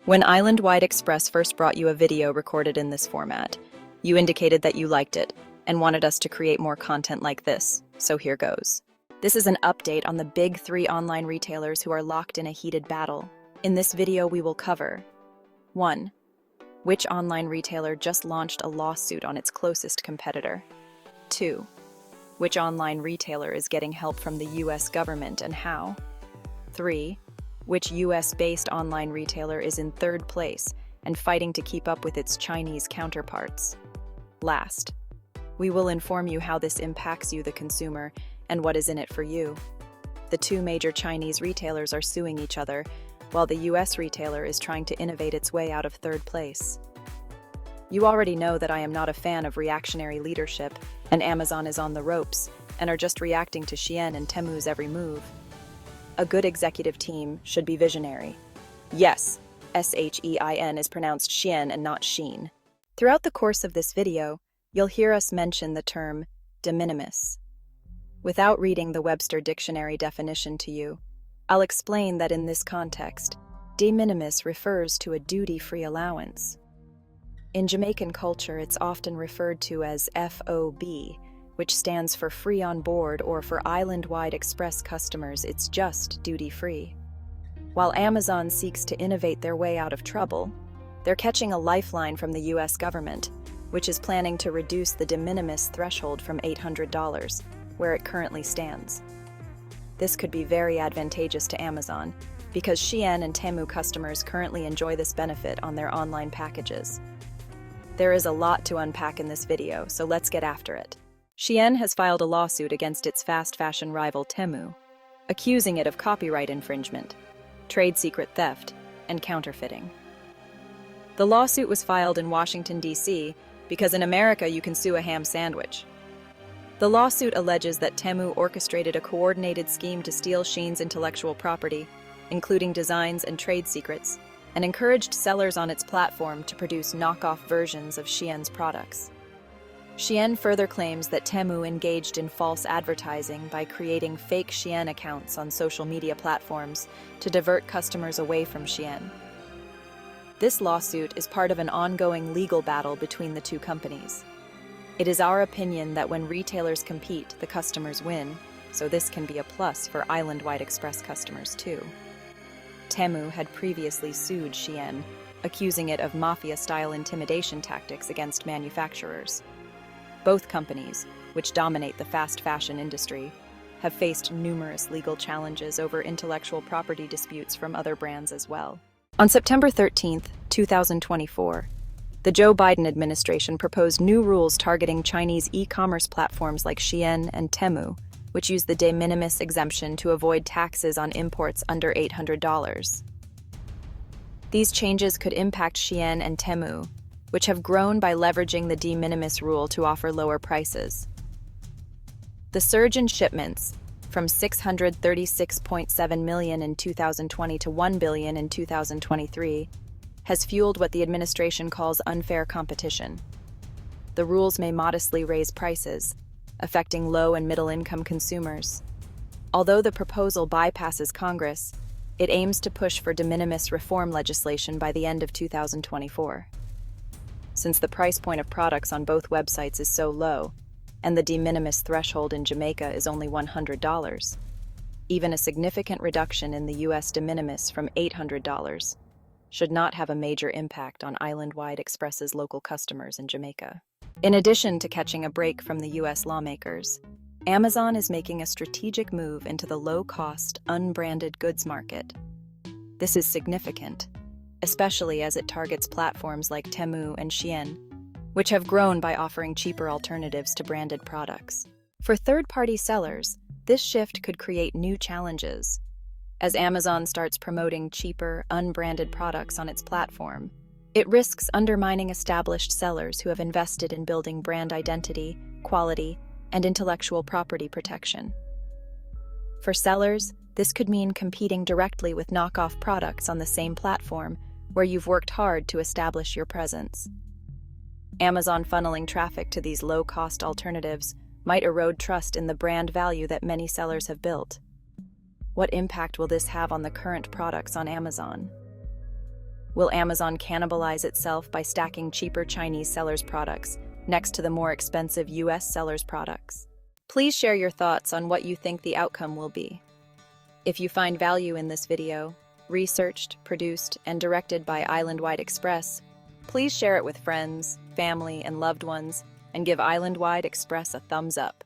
When Islandwide Express first brought you a video recorded in this format, you indicated that you liked it and wanted us to create more content like this, so here goes. This is an update on the big 3 online retailers who are locked in a heated battle. In this video, we will cover 1. Which online retailer just launched a lawsuit on its closest competitor? 2. Which online retailer is getting help from the US government and how? 3. Which US-based online retailer is in 3rd place and fighting to keep up with its Chinese counterparts? Last, we will inform you how this impacts you, the consumer, and what is in it for you. The 2 major Chinese retailers are suing each other, while the US retailer is trying to innovate its way out of 3rd place. You already know that I am not a fan of reactionary leadership, and Amazon is on the ropes and are just reacting to Shein and Temu's every move. A good executive team should be visionary. Yes, Shein is pronounced Shein and not Sheen. Throughout the course of this video, you'll hear us mention the term de minimis. Without reading the Webster Dictionary definition to you, I'll explain that in this context, de minimis refers to a duty-free allowance. In Jamaican culture, it's often referred to as FOB, which stands for free on board, or for Islandwide Express customers, it's just duty-free. While Amazon seeks to innovate their way out of trouble, they're catching a lifeline from the US government, which is planning to reduce the de minimis threshold from $800, where it currently stands. This could be very advantageous to Amazon, because Shein and Temu customers currently enjoy this benefit on their online packages. There is a lot to unpack in this video, so let's get after it. Shein has filed a lawsuit against its fast fashion rival Temu, accusing it of copyright infringement, trade secret theft, and counterfeiting. The lawsuit was filed in Washington, D.C., because in America you can sue a ham sandwich. The lawsuit alleges that Temu orchestrated a coordinated scheme to steal Shein's intellectual property, including designs and trade secrets, and encouraged sellers on its platform to produce knockoff versions of Shein's products. Shein further claims that Temu engaged in false advertising by creating fake Shein accounts on social media platforms to divert customers away from Shein. This lawsuit is part of an ongoing legal battle between the 2 companies. It is our opinion that when retailers compete, the customers win, so this can be a plus for Islandwide Express customers too. Temu had previously sued Shein, accusing it of mafia-style intimidation tactics against manufacturers. Both companies, which dominate the fast fashion industry, have faced numerous legal challenges over intellectual property disputes from other brands as well. On September 13, 2024, the Joe Biden administration proposed new rules targeting Chinese e-commerce platforms like Shein and Temu, which use the de minimis exemption to avoid taxes on imports under $800. These changes could impact Shein and Temu, which have grown by leveraging the de minimis rule to offer lower prices. The surge in shipments, from 636.7 million in 2020 to 1 billion in 2023, has fueled what the administration calls unfair competition. The rules may modestly raise prices, affecting low and middle-income consumers. Although the proposal bypasses Congress, it aims to push for de minimis reform legislation by the end of 2024. Since the price point of products on both websites is so low, and the de minimis threshold in Jamaica is only $100, even a significant reduction in the US de minimis from $800 should not have a major impact on Islandwide Express's local customers in Jamaica. In addition to catching a break from the US lawmakers, Amazon is making a strategic move into the low-cost, unbranded goods market. This is significant, especially as it targets platforms like Temu and Shein, which have grown by offering cheaper alternatives to branded products. For third-party sellers, this shift could create new challenges. As Amazon starts promoting cheaper, unbranded products on its platform, it risks undermining established sellers who have invested in building brand identity, quality, and intellectual property protection. For sellers, this could mean competing directly with knockoff products on the same platform where you've worked hard to establish your presence. Amazon funneling traffic to these low-cost alternatives might erode trust in the brand value that many sellers have built. What impact will this have on the current products on Amazon? Will Amazon cannibalize itself by stacking cheaper Chinese sellers' products next to the more expensive US sellers' products? Please share your thoughts on what you think the outcome will be. If you find value in this video, researched, produced, and directed by Islandwide Express, please share it with friends, family, and loved ones, and give Islandwide Express a thumbs up.